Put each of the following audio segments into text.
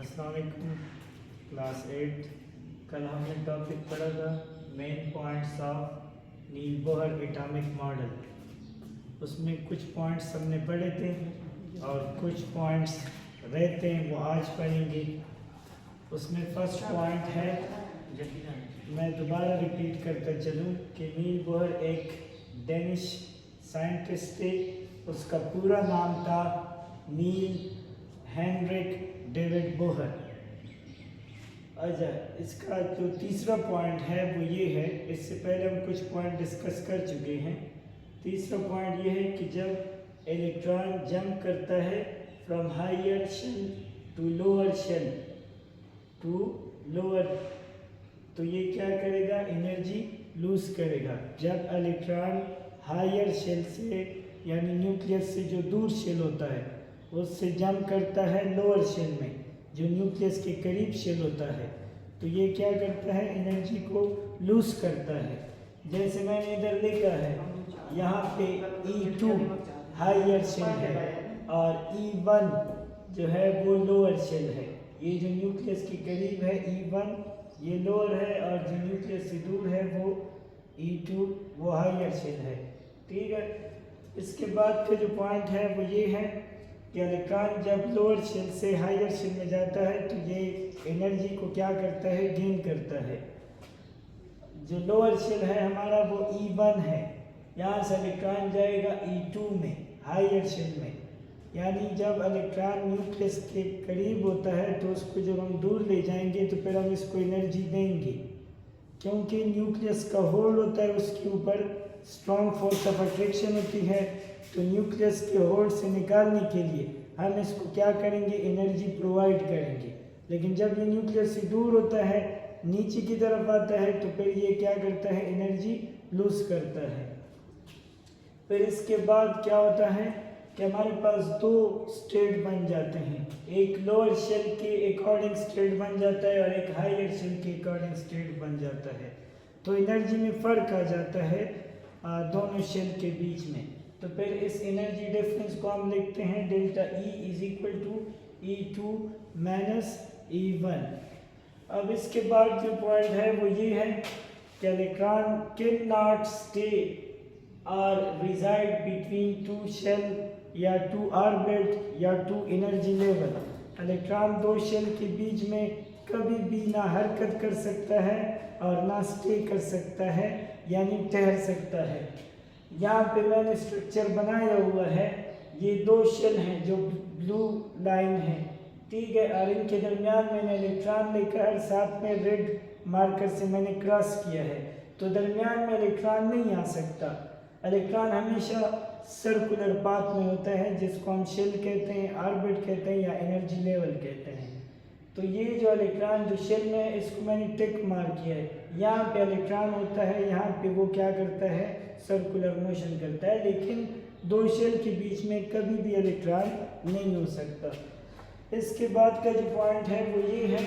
अस्सलाम वालेकुम क्लास 8। कल हमने टॉपिक पढ़ा था main points of Niels Bohr atomic model. उसमें कुछ पॉइंट्स हमने पढ़े थे और कुछ पॉइंट्स रहते हैं वो आज पढ़ेंगे। उसमें फर्स्ट पॉइंट है, मैं दोबारा रिपीट करता चलूँ कि नील बोहर एक डेनिश साइंटिस्ट थे। उसका पूरा नाम था नील हेनरिक डेविड बोहर। अच्छा, इसका जो तीसरा पॉइंट है वो ये है, इससे पहले हम कुछ पॉइंट डिस्कस कर चुके हैं। तीसरा पॉइंट ये है कि जब इलेक्ट्रॉन जंप करता है from higher shell to lower shell to lower, तो ये क्या करेगा, एनर्जी लूज करेगा। जब इलेक्ट्रॉन हायर शेल से यानी न्यूक्लियस से जो दूर शेल होता है उससे जंप करता है लोअर शेल में, जो न्यूक्लियस के करीब शेल होता है, तो ये क्या करता है, एनर्जी को लूज करता है। जैसे मैंने इधर लिखा है, यहाँ पे E2 हायर शेल है और E1 जो है वो लोअर शेल है। ये जो न्यूक्लियस के करीब है E1 ये लोअर है और जो न्यूक्लियस से दूर है वो E2 वो हायर शेल है। ठीक है, इसके बाद का जो पॉइंट है वो ये है कि इलेक्ट्रॉन जब लोअर शेल से हायर शेल में जाता है तो ये एनर्जी को क्या करता है, गेन करता है। जो लोअर शेल है हमारा वो E1 है, यहाँ से इलेक्ट्रॉन जाएगा E2 में हायर शेल में। यानी जब इलेक्ट्रॉन न्यूक्लियस के करीब होता है तो उसको जब हम दूर ले जाएंगे तो फिर हम इसको एनर्जी देंगे, क्योंकि न्यूक्लियस का होल्ड होता है, उसके ऊपर स्ट्रॉन्ग फोर्स ऑफ अट्रैक्शन होती है। तो न्यूक्लियस के होल्ड से निकालने के लिए हम इसको क्या करेंगे, एनर्जी प्रोवाइड करेंगे। लेकिन जब ये न्यूक्लियस से दूर होता है, नीचे की तरफ आता है, तो फिर ये क्या करता है, एनर्जी लूज करता है। फिर इसके बाद क्या होता है कि हमारे पास दो स्टेट बन जाते हैं, एक लोअर शेल के अकॉर्डिंग स्टेट बन जाता है और एक हायर शेल के अकॉर्डिंग स्टेट बन जाता है। तो एनर्जी में फ़र्क आ जाता है दोनों शेल के बीच में। तो फिर इस एनर्जी डिफरेंस को हम लिखते हैं delta E is equal to E2 minus E1। अब इसके बाद जो पॉइंट है वो ये है कि इलेक्ट्रॉन कैन नॉट स्टे और रिजाइड बिटवीन टू शेल या टू ऑर्बिट या टू एनर्जी लेवल। इलेक्ट्रॉन दो शेल के बीच में कभी भी ना हरकत कर सकता है और ना स्टे कर सकता है, यानी ठहर सकता है। यहाँ पे मैंने स्ट्रक्चर बनाया हुआ है, ये दो शेल हैं जो ब्लू लाइन है, ठीक है, और इनके दरमियान मैंने इलेक्ट्रॉन लेकर साथ में रेड मार्कर से मैंने क्रॉस किया है, तो दरमियान में इलेक्ट्रॉन नहीं आ सकता। इलेक्ट्रॉन हमेशा सर्कुलर पाथ में होता है, जिसको हम शेल कहते हैं, ऑर्बिट कहते हैं या एनर्जी लेवल कहते हैं। तो ये जो इलेक्ट्रॉन जो शेल में है इसको मैंने टिक मार किया है, यहाँ पे इलेक्ट्रॉन होता है, यहाँ पे वो क्या करता है, सर्कुलर मोशन करता है, लेकिन दो शेल के बीच में कभी भी इलेक्ट्रॉन नहीं हो सकता। इसके बाद का जो पॉइंट है वो ये है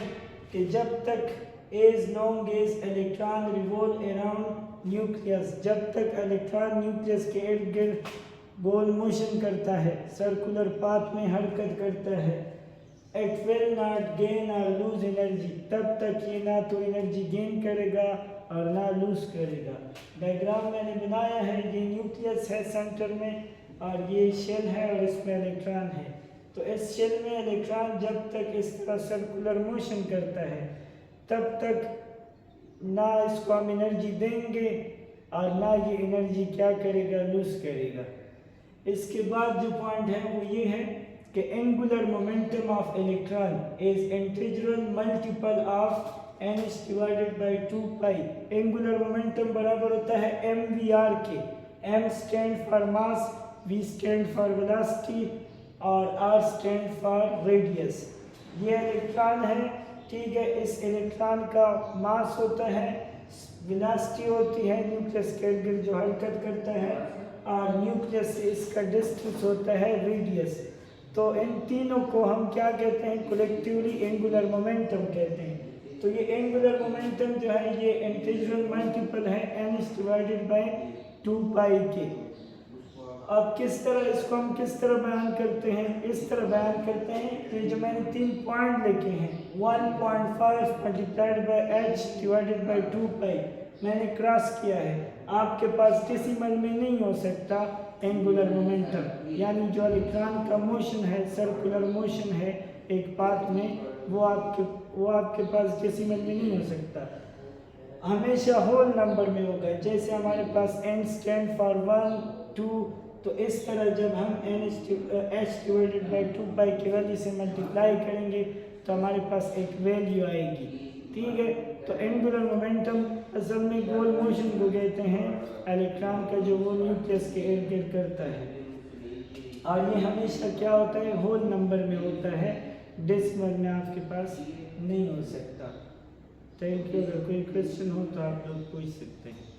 कि जब तक as long as electron revolve around nucleus, जब तक इलेक्ट्रॉन न्यूक्लियस के इर्द गिर्द गोल मोशन करता है, सर्कुलर पाथ में हरकत करता है, इट विल नॉट गेन और लूज एनर्जी, तब तक ये ना तो एनर्जी गेन करेगा और ना लूज करेगा। डायग्राम मैंने बनाया है, ये न्यूक्लियस है सेंटर में और ये शेल है और इसमें इलेक्ट्रॉन है। तो इस शेल में इलेक्ट्रॉन जब तक इस तरह सर्कुलर मोशन करता है तब तक ना इसको हम एनर्जी देंगे और ना ये एनर्जी क्या करेगा, लूज करेगा। इसके बाद जो पॉइंट है वो ये है कि angular momentum of electron is integral multiple of n divided by 2 pi. Angular momentum बराबर होता है mvr के, m stand for mass, v stand for velocity और r स्टैंड फॉर रेडियस। ये इलेक्ट्रॉन है, ठीक है, इस इलेक्ट्रॉन का मास होता है, वेलोसिटी होती है न्यूक्लियस के इर्द गिर्द जो हरकत करता है, और न्यूक्लियस से इसका डिस्टेंस होता है रेडियस। तो इन तीनों को हम क्या कहते हैं, कलेक्टिवली एंगुलर मोमेंटम कहते हैं। तो ये एंगुलर मोमेंटम जो है ये इंटीग्रल मल्टीपल है n डिवाइडेड बाय 2 पाई के। अब किस तरह इसको हम किस तरह बयान करते हैं, इस तरह बयान करते हैं कि जो मैंने 3 पॉइंट लिखे हैं 1.5 multiplied by h divided by 2 पाई मैंने क्रॉस किया है। आपके पास डेसिमल में नहीं हो सकता एंगुलर मोमेंटम, यानी जो इलेक्ट्रॉन का मोशन है, सर्कुलर मोशन है एक पाथ में, वो आपके पास डेसिमल में नहीं हो सकता, हमेशा होल नंबर में होगा। जैसे हमारे पास n स्टैंड फॉर 1 2, तो इस तरह जब हम h डिवाइडेड बाई 2 पाई की वैल्यू से मल्टीप्लाई करेंगे तो हमारे पास एक वैल्यू आएगी, ठीक है। तो एंगुलर मोमेंटम असल में गोल मोशन को कहते हैं इलेक्ट्रॉन का, जो वो न्यूक्लियस के इर्द गिर्द करता है, और ये हमेशा क्या होता है, होल नंबर में होता है, डेसिमल में आपके पास नहीं हो सकता। Thank you. अगर कोई क्वेश्चन हो तो आप लोग पूछ सकते हैं।